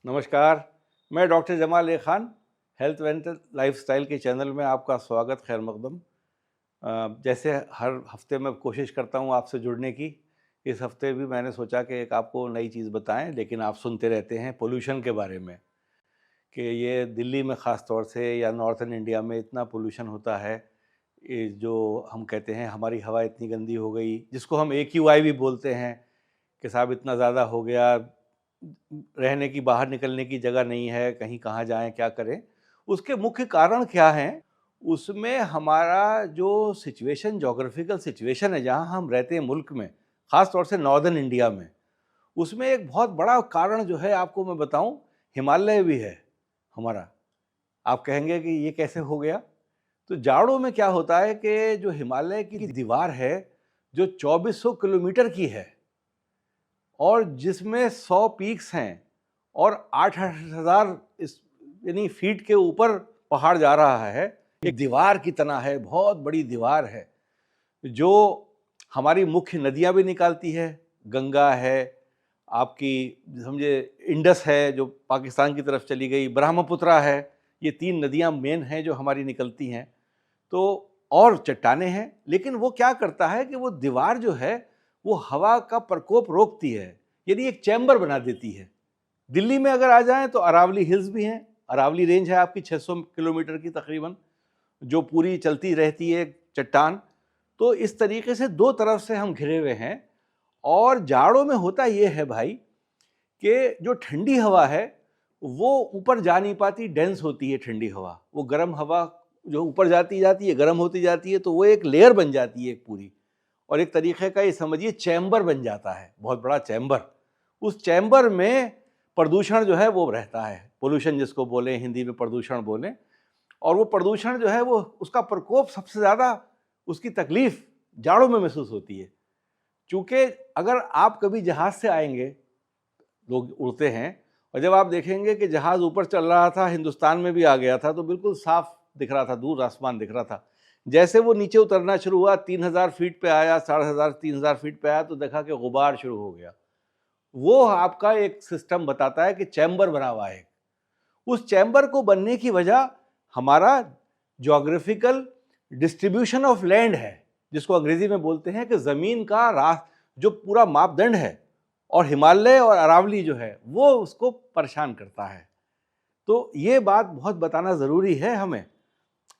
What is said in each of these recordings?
नमस्कार, मैं डॉक्टर जमाल ए Khan, health wealth lifestyle के चैनल में आपका स्वागत खैर मकदम। जैसे हर हफ्ते मैं कोशिश करता हूँ आपसे जुड़ने की, इस हफ्ते भी मैंने सोचा कि एक आपको नई चीज़ बताएं, लेकिन आप सुनते रहते हैं पोल्यूशन के बारे में कि ये दिल्ली में ख़ास तौर से या नॉर्थन इंडिया में इतना पोल्यूशन होता है। ये जो हम कहते हैं हमारी हवा इतनी गंदी हो गई, जिसको हम AQI भी बोलते हैं कि साहब इतना ज़्यादा हो गया, रहने की बाहर निकलने की जगह नहीं है, कहीं कहाँ जाएं क्या करें। उसके मुख्य कारण क्या हैं? उसमें हमारा जो सिचुएशन, जोग्राफिकल सिचुएशन है जहाँ हम रहते हैं मुल्क में, ख़ास तौर से नॉर्दर्न इंडिया में, उसमें एक बहुत बड़ा कारण जो है आपको मैं बताऊं, हिमालय भी है हमारा। आप कहेंगे कि ये कैसे हो गया? तो जाड़ों में क्या होता है कि जो हिमालय की दीवार है, जो 2400 किलोमीटर की है और जिसमें 100 पीक्स हैं और 8,000 यानी फीट के ऊपर पहाड़ जा रहा है, एक दीवार की तरह है, बहुत बड़ी दीवार है जो हमारी मुख्य नदियां भी निकालती है। गंगा है, आपकी समझे इंडस है जो पाकिस्तान की तरफ चली गई, ब्रह्मपुत्रा है, ये 3 नदियां मेन हैं जो हमारी निकलती हैं। तो और चट्टानें हैं, लेकिन वो क्या करता है कि वो दीवार जो है वो हवा का प्रकोप रोकती है, यानी एक चैम्बर बना देती है। दिल्ली में अगर आ जाएं तो अरावली हिल्स भी हैं। अरावली रेंज है आपकी 600 किलोमीटर की तकरीबन, जो पूरी चलती रहती है चट्टान। तो इस तरीके से दो तरफ से हम घिरे हुए हैं। और जाड़ों में होता ये है भाई कि जो ठंडी हवा है वो ऊपर जा नहीं पाती, डेंस होती है ठंडी हवा। वो गर्म हवा जो ऊपर जाती जाती है, गर्म होती जाती है, तो वो एक लेयर बन जाती है एक पूरी, और एक तरीके का ये समझिए चैम्बर बन जाता है, बहुत बड़ा चैम्बर। उस चैम्बर में प्रदूषण जो है वो रहता है, पोल्यूशन जिसको बोलें, हिंदी में प्रदूषण बोलें। और वो प्रदूषण जो है वो उसका प्रकोप सबसे ज़्यादा, उसकी तकलीफ जाड़ों में महसूस होती है। चूँकि अगर आप कभी जहाज़ से आएंगे, लोग उड़ते हैं, और जब आप देखेंगे कि जहाज़ ऊपर चल रहा था, हिंदुस्तान में भी आ गया था, तो बिल्कुल साफ दिख रहा था, दूर आसमान दिख रहा था। जैसे वो नीचे उतरना शुरू हुआ, 3,000 फीट पे आया, 3,500 3,000 फीट पे आया, तो देखा कि गुबार शुरू हो गया। वो आपका एक सिस्टम बताता है कि चैम्बर बना हुआ है। उस चैम्बर को बनने की वजह हमारा ज्योग्राफिकल डिस्ट्रीब्यूशन ऑफ लैंड है, जिसको अंग्रेजी में बोलते हैं कि ज़मीन का जो पूरा मापदंड है, और हिमालय और अरावली जो है वो उसको परेशान करता है। तो ये बात बहुत बताना ज़रूरी है हमें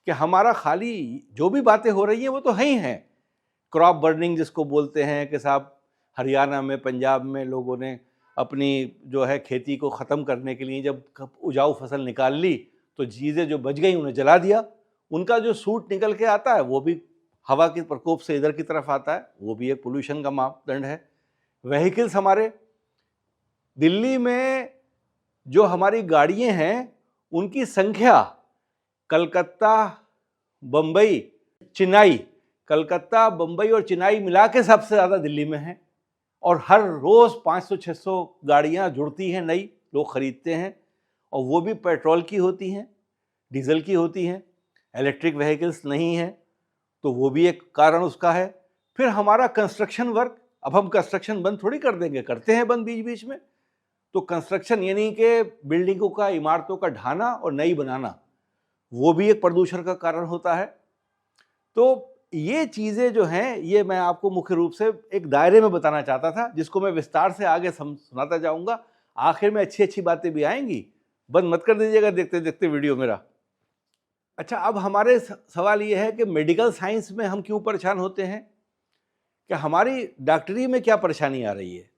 कि हमारा खाली जो भी बातें हो रही हैं वो तो है ही हैं। क्रॉप बर्निंग जिसको बोलते हैं कि साहब हरियाणा में, पंजाब में लोगों ने अपनी जो है खेती को ख़त्म करने के लिए जब उपजाऊ फसल निकाल ली, तो चीज़ें जो बच गई उन्हें जला दिया। उनका जो सूट निकल के आता है वो भी हवा के प्रकोप से इधर की तरफ आता है, वो भी एक पोल्यूशन का मापदंड है। व्हीकल्स हमारे दिल्ली में जो हमारी गाड़ियाँ हैं उनकी संख्या कलकत्ता, बम्बई, चेन्नई, कलकत्ता, बम्बई और चेन्नई मिला के सबसे ज़्यादा दिल्ली में है। और हर रोज़ 500-600 गाड़ियाँ जुड़ती हैं, नई लोग ख़रीदते हैं, और वो भी पेट्रोल की होती हैं, डीजल की होती हैं, इलेक्ट्रिक व्हीकल्स नहीं हैं। तो वो भी एक कारण उसका है। फिर हमारा कंस्ट्रक्शन वर्क, अब हम कंस्ट्रक्शन बंद थोड़ी कर देंगे, करते हैं बंद बीच बीच में। तो कंस्ट्रक्शन यानी कि बिल्डिंगों का, इमारतों का ढाना और नई बनाना, वो भी एक प्रदूषण का कारण होता है। तो ये चीज़ें जो हैं, ये मैं आपको मुख्य रूप से एक दायरे में बताना चाहता था, जिसको मैं विस्तार से आगे सुनाता जाऊंगा। आखिर में अच्छी अच्छी बातें भी आएंगी, बंद मत कर दीजिएगा देखते देखते वीडियो मेरा। अच्छा, अब हमारे सवाल ये है कि मेडिकल साइंस में हम क्यों परेशान होते हैं, कि हमारी डॉक्टरी में क्या परेशानी आ रही है।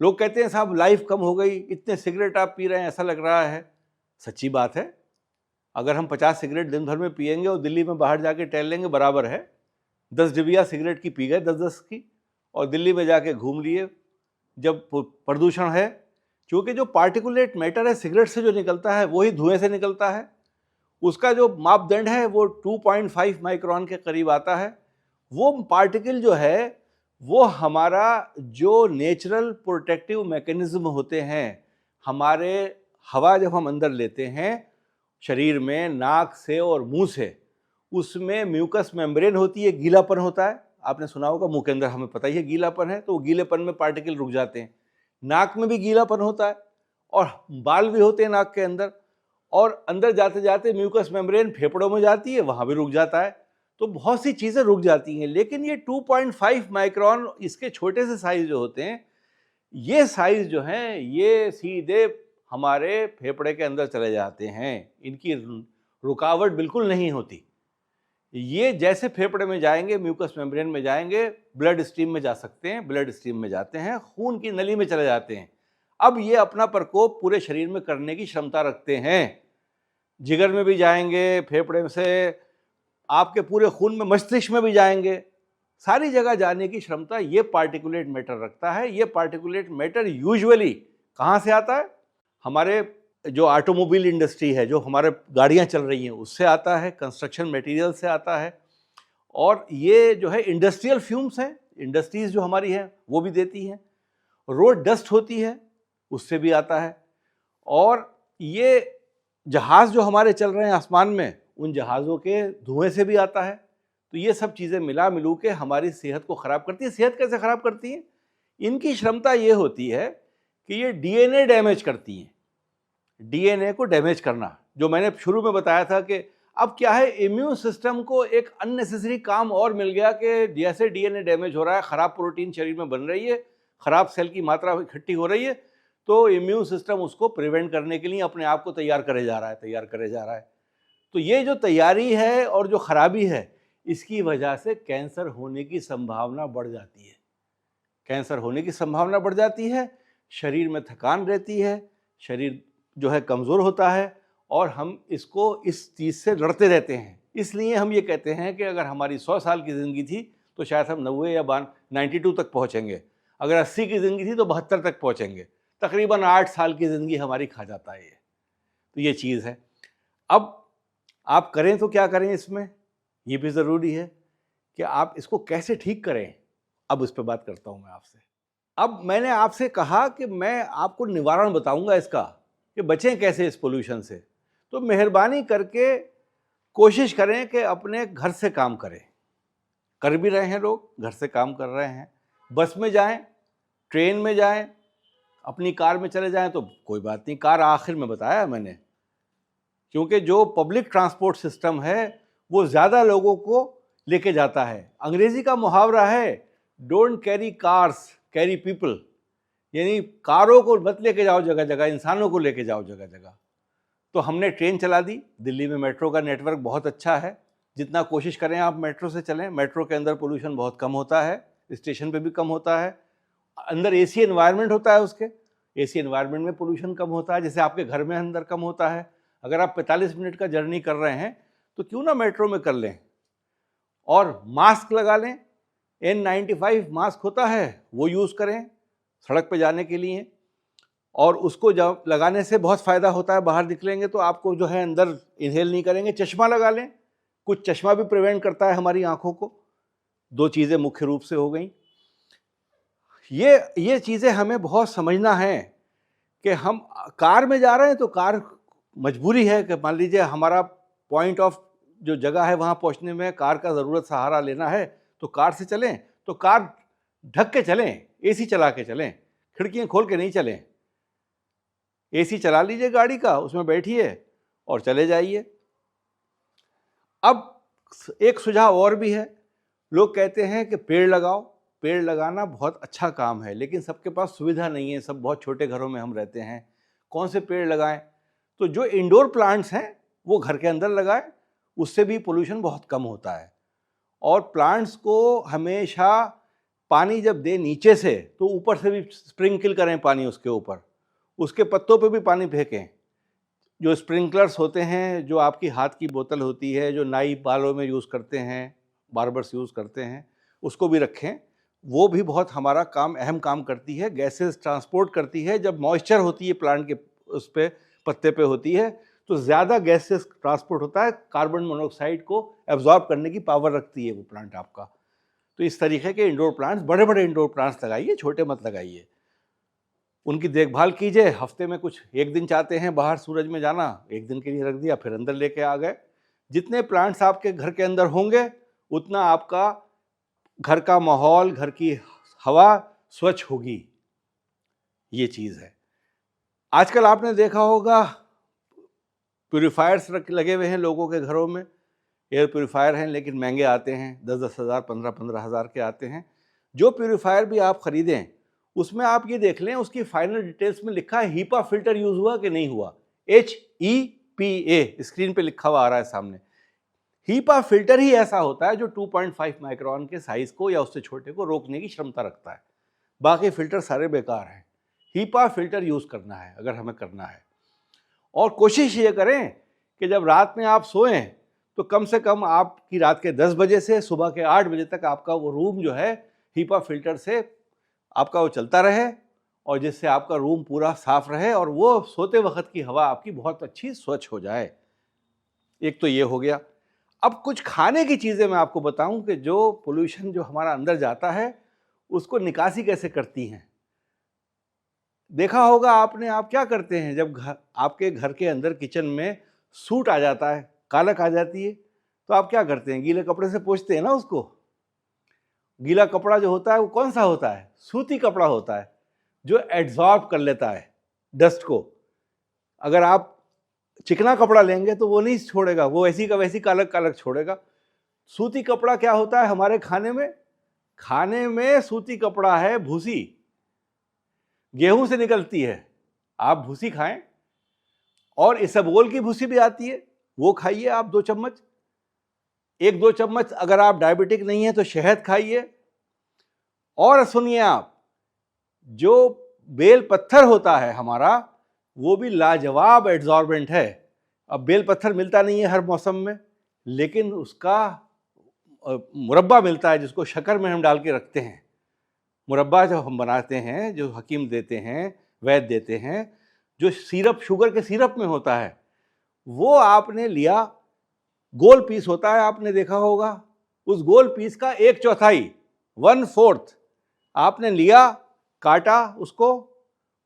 लोग कहते हैं साहब लाइफ कम हो गई, इतने सिगरेट आप पी रहे हैं, ऐसा लग रहा है। सच्ची बात है, अगर हम 50 सिगरेट दिन भर में पिएंगे और दिल्ली में बाहर जाके टहल लेंगे, बराबर है 10 डिबिया सिगरेट की पी गए, 10-10 की, और दिल्ली में जाके घूम लिए। जब प्रदूषण है, क्योंकि जो पार्टिकुलेट मैटर है सिगरेट से जो निकलता है वही धुएं से निकलता है, उसका जो मापदंड है वो 2.5 माइक्रोन के करीब आता है। वो पार्टिकल जो है वो हमारा जो नेचुरल प्रोटेक्टिव मैकेनिज्म होते हैं, हमारे हवा जब हम अंदर लेते हैं शरीर में, नाक से और मुंह से, उसमें म्यूकस मेम्ब्रेन होती है, गीलापन होता है। आपने सुना होगा, मुंह के अंदर हमें पता ही है गीलापन है, तो वो गीलेपन में पार्टिकल रुक जाते हैं। नाक में भी गीलापन होता है, और बाल भी होते हैं नाक के अंदर, और अंदर जाते जाते म्यूकस मेम्ब्रेन फेफड़ों में जाती है, वहाँ भी रुक जाता है। तो बहुत सी चीज़ें रुक जाती हैं। लेकिन ये 2.5 माइक्रोन इसके छोटे से साइज जो होते हैं, ये साइज जो हैं ये सीधे हमारे फेफड़े के अंदर चले जाते हैं, इनकी रुकावट बिल्कुल नहीं होती। ये जैसे फेफड़े में जाएंगे, म्यूकस मेम्ब्रेन में जाएंगे, ब्लड स्ट्रीम में जा सकते हैं, ब्लड स्ट्रीम में जाते हैं, खून की नली में चले जाते हैं। अब ये अपना प्रकोप पूरे शरीर में करने की क्षमता रखते हैं। जिगर में भी जाएंगे, फेफड़े से आपके पूरे खून में, मस्तिष्क में भी जाएंगे, सारी जगह जाने की क्षमता ये पार्टिकुलेट मैटर रखता है। ये पार्टिकुलेट मैटर यूजुअली कहाँ से आता है? हमारे जो ऑटोमोबाइल इंडस्ट्री है, जो हमारे गाड़ियाँ चल रही हैं, उससे आता है, कंस्ट्रक्शन मटेरियल से आता है, और ये जो है इंडस्ट्रियल फ्यूम्स हैं, इंडस्ट्रीज जो हमारी हैं वो भी देती हैं। रोड डस्ट होती है, उससे भी आता है। और ये जहाज़ जो हमारे चल रहे हैं आसमान में, उन जहाज़ों के धुएं से भी आता है। तो ये सब चीज़ें मिलू के हमारी सेहत को ख़राब करती है। सेहत कैसे ख़राब करती हैं? इनकी क्षमता ये होती है कि ये डीएनए डैमेज करती हैं। डीएनए को डैमेज करना, जो मैंने शुरू में बताया था कि अब क्या है, इम्यून सिस्टम को एक अननेसेसरी काम और मिल गया कि जैसे डीएनए डैमेज हो रहा है, ख़राब प्रोटीन शरीर में बन रही है, ख़राब सेल की मात्रा इकट्ठी हो रही है, तो इम्यून सिस्टम उसको प्रिवेंट करने के लिए अपने आप को तैयार करे जा रहा है। तो ये जो तैयारी है और जो खराबी है, इसकी वजह से कैंसर होने की संभावना बढ़ जाती है। कैंसर होने की संभावना बढ़ जाती है, शरीर में थकान रहती है, शरीर जो है कमज़ोर होता है, और हम इसको, इस चीज़ से लड़ते रहते हैं। इसलिए हम ये कहते हैं कि अगर हमारी 100 साल की ज़िंदगी थी तो शायद हम 90 या 92 तक पहुँचेंगे, अगर 80 की ज़िंदगी थी तो 72 तक पहुँचेंगे। तकरीबन 8 साल की ज़िंदगी हमारी खा जाता है ये। तो ये चीज़ है। अब आप करें तो क्या करें इसमें, ये भी ज़रूरी है कि आप इसको कैसे ठीक करें। अब उस पर बात करता हूँ मैं आपसे। अब मैंने आपसे कहा कि मैं आपको निवारण बताऊंगा इसका, कि बचें कैसे इस पोल्यूशन से। तो मेहरबानी करके कोशिश करें कि अपने घर से काम करें। कर भी रहे हैं लोग, घर से काम कर रहे हैं। बस में जाएं, ट्रेन में जाएं, अपनी कार में चले जाएं तो कोई बात नहीं, कार आखिर में बताया मैंने, क्योंकि जो पब्लिक ट्रांसपोर्ट सिस्टम है वो ज़्यादा लोगों को लेके जाता है। अंग्रेज़ी का मुहावरा है, don't carry cars carry people, यानी कारों को मत लेके जाओ जगह जगह, इंसानों को लेके जाओ जगह जगह। तो हमने ट्रेन चला दी। दिल्ली में मेट्रो का नेटवर्क बहुत अच्छा है। जितना कोशिश करें आप मेट्रो से चलें। मेट्रो के अंदर पोल्यूशन बहुत कम होता है, स्टेशन पे भी कम होता है, अंदर एसी एनवायरनमेंट होता है, उसके एसी एनवायरनमेंट में पोल्यूशन कम होता है, जैसे आपके घर में अंदर कम होता है। अगर आप 45 मिनट का जर्नी कर रहे हैं तो क्यों ना मेट्रो में कर लें, और मास्क लगा लें। N95 मास्क होता है, वो यूज़ करें सड़क पे जाने के लिए, और उसको जब लगाने से बहुत फ़ायदा होता है। बाहर निकलेंगे तो आपको जो है अंदर इनहेल नहीं करेंगे। चश्मा लगा लें, कुछ चश्मा भी प्रिवेंट करता है हमारी आँखों को। 2 चीज़ें मुख्य रूप से हो गई। ये चीज़ें हमें बहुत समझना है कि हम कार में जा रहे हैं तो कार मजबूरी है कि मान लीजिए हमारा पॉइंट ऑफ जो जगह है वहाँ पहुँचने में कार का ज़रूरत सहारा लेना है, तो कार से चलें, तो कार ढक के चलें, एसी चला के चलें, खिड़कियाँ खोल के नहीं चलें। एसी चला लीजिए गाड़ी का, उसमें बैठिए और चले जाइए। अब एक सुझाव और भी है। लोग कहते हैं कि पेड़ लगाओ। पेड़ लगाना बहुत अच्छा काम है, लेकिन सबके पास सुविधा नहीं है, सब बहुत छोटे घरों में हम रहते हैं। कौन से पेड़ लगाएं? तो जो इंडोर प्लांट्स हैं वो घर के अंदर लगाएं, उससे भी पोल्यूशन बहुत कम होता है। और प्लांट्स को हमेशा पानी जब दें नीचे से, तो ऊपर से भी स्प्रिंकल करें पानी उसके ऊपर, उसके पत्तों पे भी पानी फेंकें। जो स्प्रिंकलर्स होते हैं, जो आपकी हाथ की बोतल होती है, जो नाई बालों में यूज़ करते हैं, बार्बर्स यूज़ करते हैं, उसको भी रखें। वो भी बहुत हमारा काम, अहम काम करती है, गैसेस ट्रांसपोर्ट करती है। जब मॉइस्चर होती है प्लांट के उस पे, पत्ते पे होती है, तो ज़्यादा गैसेस ट्रांसपोर्ट होता है, कार्बन मोनोऑक्साइड को एब्जॉर्ब करने की पावर रखती है वो प्लांट आपका। तो इस तरीके के इंडोर प्लांट्स, बड़े बड़े इंडोर प्लांट्स लगाइए, छोटे मत लगाइए। उनकी देखभाल कीजिए। हफ्ते में कुछ एक दिन चाहते हैं बाहर सूरज में जाना, एक दिन के लिए रख दिया, फिर अंदर लेके आ गए। जितने प्लांट्स आपके घर के अंदर होंगे, उतना आपका घर का माहौल, घर की हवा स्वच्छ होगी। ये चीज़ है। आजकल आपने देखा होगा प्यूरीफायर्स लगे हुए हैं लोगों के घरों में। एयर प्यूरीफायर हैं लेकिन महंगे आते हैं, 10-10 हज़ार, 15-15 हज़ार के आते हैं। जो प्यूरीफायर भी आप खरीदें उसमें आप ये देख लें उसकी फाइनल डिटेल्स में लिखा है हीपा फिल्टर यूज हुआ कि नहीं हुआ। HEPA स्क्रीन पे लिखा हुआ आ रहा है सामने। हीपा फिल्टर ही ऐसा होता है जो 2.5 माइक्रोन के साइज को या उससे छोटे को रोकने की क्षमता रखता है। बाकी फिल्टर सारे बेकार हैं। हीपा फिल्टर यूज करना है अगर हमें करना है। और कोशिश ये करें कि जब रात में आप सोएं तो कम से कम आपकी रात के 10 बजे से सुबह के 8 बजे तक आपका वो रूम जो है हीपा फिल्टर से आपका वो चलता रहे, और जिससे आपका रूम पूरा साफ रहे और वो सोते वक्त की हवा आपकी बहुत अच्छी स्वच्छ हो जाए। एक तो ये हो गया। अब कुछ खाने की चीज़ें मैं आपको बताऊं कि जो पोल्यूशन जो हमारा अंदर जाता है उसको निकासी कैसे करती हैं। देखा होगा आपने, आप क्या करते हैं जब आपके घर के अंदर किचन में सूट आ जाता है, कालक आ जाती है, तो आप क्या करते हैं, गीले कपड़े से पोंछते हैं ना उसको। गीला कपड़ा जो होता है वो कौन सा होता है, सूती कपड़ा होता है जो एड्सॉर्ब कर लेता है डस्ट को। अगर आप चिकना कपड़ा लेंगे तो वो नहीं छोड़ेगा, वो ऐसी का वैसी कालक कालक छोड़ेगा। सूती कपड़ा क्या होता है हमारे खाने में सूती कपड़ा है भूसी, गेहूं से निकलती है। आप भूसी खाएं, और इसबगोल की भूसी भी आती है, वो खाइए आप 2 चम्मच। 1-2 चम्मच अगर आप डायबिटिक नहीं है तो शहद खाइए। और सुनिए आप, जो बेल पत्थर होता है हमारा वो भी लाजवाब एड्सॉर्बेंट है। अब बेल पत्थर मिलता नहीं है हर मौसम में, लेकिन उसका मुरब्बा मिलता है जिसको शक्कर में हम डाल के रखते हैं। मुरब्बा जब हम बनाते हैं, जो हकीम देते हैं, वैद्य देते हैं, जो सिरप शुगर के सिरप में होता है, वो आपने लिया, गोल पीस होता है, आपने देखा होगा, उस गोल पीस का 1/4 1/4 आपने लिया, काटा उसको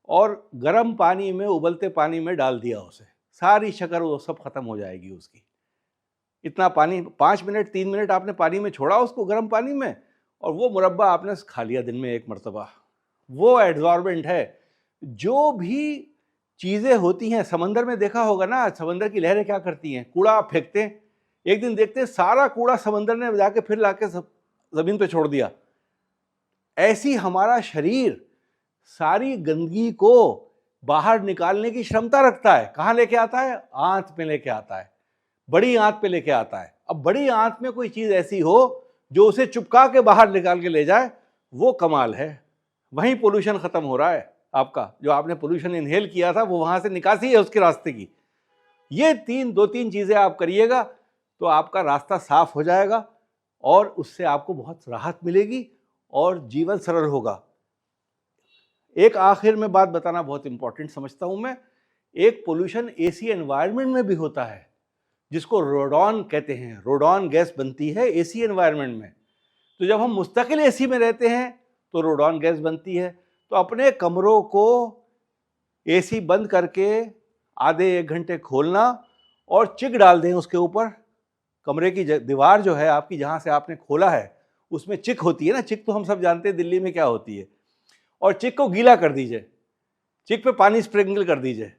और गर्म पानी में, उबलते पानी में डाल दिया उसे, सारी शक्कर वो सब खत्म हो जाएगी उसकी। इतना पानी 5 मिनट 3 मिनट आपने पानी में छोड़ा उसको, गर्म पानी में, और वो मुरब्बा आपने खा लिया दिन में 1 मरतबा। वो एड्सॉर्बेंट है। जो भी चीज़ें होती हैं समंदर में, देखा होगा ना समंदर की लहरें क्या करती हैं, कूड़ा आप फेंकते हैं, एक दिन देखते हैं सारा कूड़ा समंदर ने जाके फिर लाके ज़मीन पे छोड़ दिया। ऐसी हमारा शरीर सारी गंदगी को बाहर निकालने की क्षमता रखता है। कहाँ लेके आता है, आंत में लेके आता है, बड़ी आंत पे लेके आता है। अब बड़ी आंत में कोई चीज़ ऐसी हो जो उसे चुपका के बाहर निकाल के ले जाए, वो कमाल है। वहीं पोल्यूशन खत्म हो रहा है आपका। जो आपने पोल्यूशन इनहेल किया था वो वहां से निकासी है उसके रास्ते की। ये 2-3 चीजें आप करिएगा तो आपका रास्ता साफ हो जाएगा और उससे आपको बहुत राहत मिलेगी और जीवन सरल होगा। एक आखिर में बात बताना बहुत इंपॉर्टेंट समझता हूं मैं। एक पोल्यूशन एसी एनवायरनमेंट में भी होता है जिसको रोडॉन कहते हैं। रोडॉन गैस बनती है एसी एनवायरनमेंट में। तो जब हम मुस्तकिल एसी में रहते हैं तो रोडॉन गैस बनती है। तो अपने कमरों को एसी बंद करके आधे 1 घंटे खोलना और चिक डाल दें उसके ऊपर। कमरे की दीवार जो है आपकी, जहाँ से आपने खोला है, उसमें चिक होती है ना। चिक तो हम सब जानते हैं दिल्ली में क्या होती है। और चिक को गीला कर दीजिए, चिक पे पानी स्प्रिंकल कर दीजिए,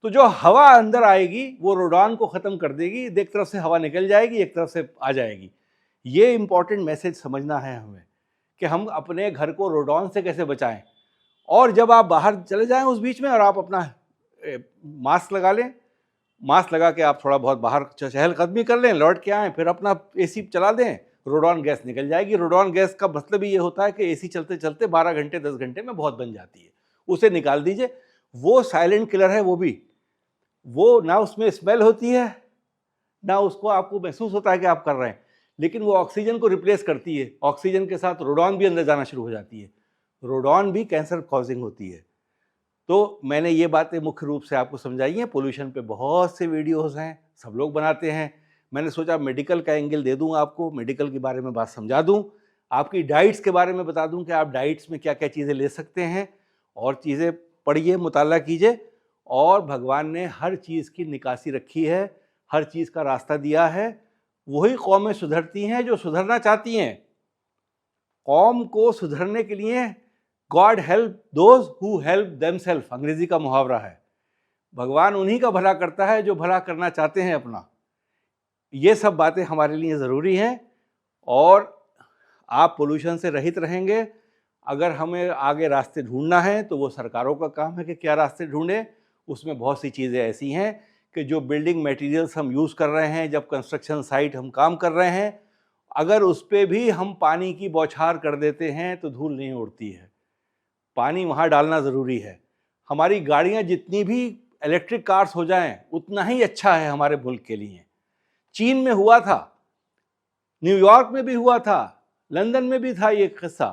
तो जो हवा अंदर आएगी वो रोडॉन को ख़त्म कर देगी। एक तरफ से हवा निकल जाएगी, एक तरफ से आ जाएगी। ये इंपॉर्टेंट मैसेज समझना है हमें कि हम अपने घर को रोडॉन से कैसे बचाएं। और जब आप बाहर चले जाएं उस बीच में और आप अपना मास्क लगा लें, मास्क लगा के आप थोड़ा बहुत बाहर चहलकदमी कर लें, लौट के आएँ, फिर अपना एसी चला दें, रोडॉन गैस निकल जाएगी। रोडॉन गैस का मतलब ही ये होता है कि एसी चलते चलते 12 घंटे 10 घंटे में बहुत बन जाती है। उसे निकाल दीजिए। वो साइलेंट किलर है। वो ना उसमें स्मेल होती है, ना उसको आपको महसूस होता है कि आप कर रहे हैं, लेकिन वो ऑक्सीजन को रिप्लेस करती है। ऑक्सीजन के साथ रोडॉन भी अंदर जाना शुरू हो जाती है। रोडॉन भी कैंसर कॉजिंग होती है। तो मैंने ये बातें मुख्य रूप से आपको समझाई हैं। पोल्यूशन पे बहुत से वीडियोस हैं, सब लोग बनाते हैं। मैंने सोचा मेडिकल का एंगल दे दूं आपको, मेडिकल के बारे में बात समझा दूं, आपकी डाइट्स के बारे में बता दूं कि आप डाइट्स में क्या क्या चीज़ें ले सकते हैं। और चीज़ें पढ़िए, मुताला कीजिए। और भगवान ने हर चीज़ की निकासी रखी है, हर चीज़ का रास्ता दिया है। वही कौमें सुधरती हैं जो सुधरना चाहती हैं। कौम को सुधरने के लिए God help those who help themselves, अंग्रेजी का मुहावरा है। भगवान उन्हीं का भला करता है जो भला करना चाहते हैं अपना। ये सब बातें हमारे लिए ज़रूरी हैं और आप पोल्यूशन से रहित रहेंगे। अगर हमें आगे रास्ते ढूंढना है तो वो सरकारों का काम है कि क्या रास्ते ढूंढें। उसमें बहुत सी चीज़ें ऐसी हैं कि जो बिल्डिंग मटेरियल्स हम यूज़ कर रहे हैं, जब कंस्ट्रक्शन साइट हम काम कर रहे हैं, अगर उस पर भी हम पानी की बौछार कर देते हैं तो धूल नहीं उड़ती है। पानी वहाँ डालना ज़रूरी है। हमारी गाड़ियाँ जितनी भी इलेक्ट्रिक कार्स हो जाएं उतना ही अच्छा है हमारे मुल्क के लिए। चीन में हुआ था, न्यूयॉर्क में भी हुआ था, लंदन में भी था ये किस्सा।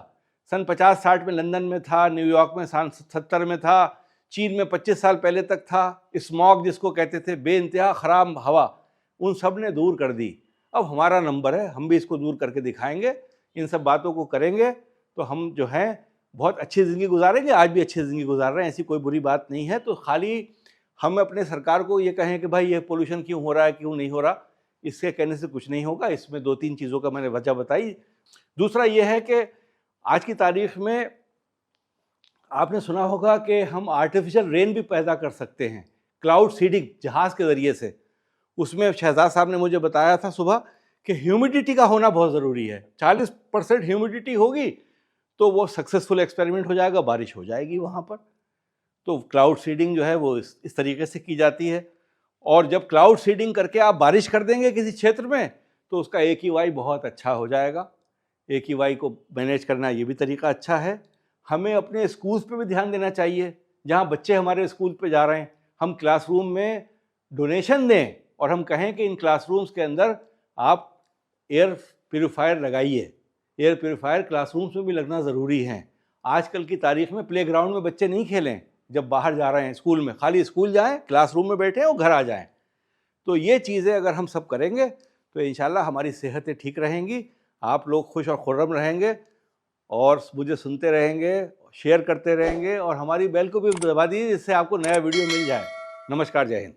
सन 50-60 में लंदन में था, न्यूयॉर्क में सन 70 में था, चीन में 25 साल पहले तक था। स्मॉग जिसको कहते थे, बेइंतहा ख़राब हवा, उन सब ने दूर कर दी। अब हमारा नंबर है, हम भी इसको दूर करके दिखाएंगे। इन सब बातों को करेंगे तो हम जो है बहुत अच्छी ज़िंदगी गुजारेंगे। आज भी अच्छी ज़िंदगी गुजार रहे हैं, ऐसी कोई बुरी बात नहीं है। तो खाली हम अपने सरकार को ये कहें कि भाई ये पोल्यूशन क्यों हो रहा है, क्यों नहीं हो रहा, इसके कहने से कुछ नहीं होगा। इसमें 2-3 चीज़ों का मैंने वजह बताई। दूसरा ये है कि आज की तारीख में आपने सुना होगा कि हम आर्टिफिशियल रेन भी पैदा कर सकते हैं, क्लाउड सीडिंग जहाज़ के ज़रिए से। उसमें शहजाद साहब ने मुझे बताया था सुबह कि ह्यूमिडिटी का होना बहुत ज़रूरी है। 40% ह्यूमिडिटी होगी तो वो सक्सेसफुल एक्सपेरिमेंट हो जाएगा, बारिश हो जाएगी वहाँ पर। तो क्लाउड सीडिंग जो है वो इस तरीके से की जाती है। और जब क्लाउड सीडिंग करके आप बारिश कर देंगे किसी क्षेत्र में तो उसका AQI बहुत अच्छा हो जाएगा। AQI को मैनेज करना ये भी तरीका अच्छा है। हमें अपने स्कूल्स पे भी ध्यान देना चाहिए। जहाँ बच्चे हमारे स्कूल पे जा रहे हैं, हम क्लासरूम में डोनेशन दें और हम कहें कि इन क्लासरूम्स के अंदर आप एयर प्योरीफायर लगाइए। एयर प्योरीफायर क्लासरूम्स में भी लगना ज़रूरी है। आजकल की तारीख में प्लेग्राउंड में बच्चे नहीं खेलें जब बाहर जा रहे हैं स्कूल में, खाली स्कूल जाएं, क्लासरूम में बैठें और घर आ जाएं। तो ये चीज़ें अगर हम सब करेंगे तो इंशाल्लाह हमारी सेहतें ठीक रहेंगी, आप लोग खुश और खुर्रम रहेंगे और मुझे सुनते रहेंगे, शेयर करते रहेंगे और हमारी बेल को भी दबा दीजिए जिससे आपको नया वीडियो मिल जाए। नमस्कार, जय हिंद।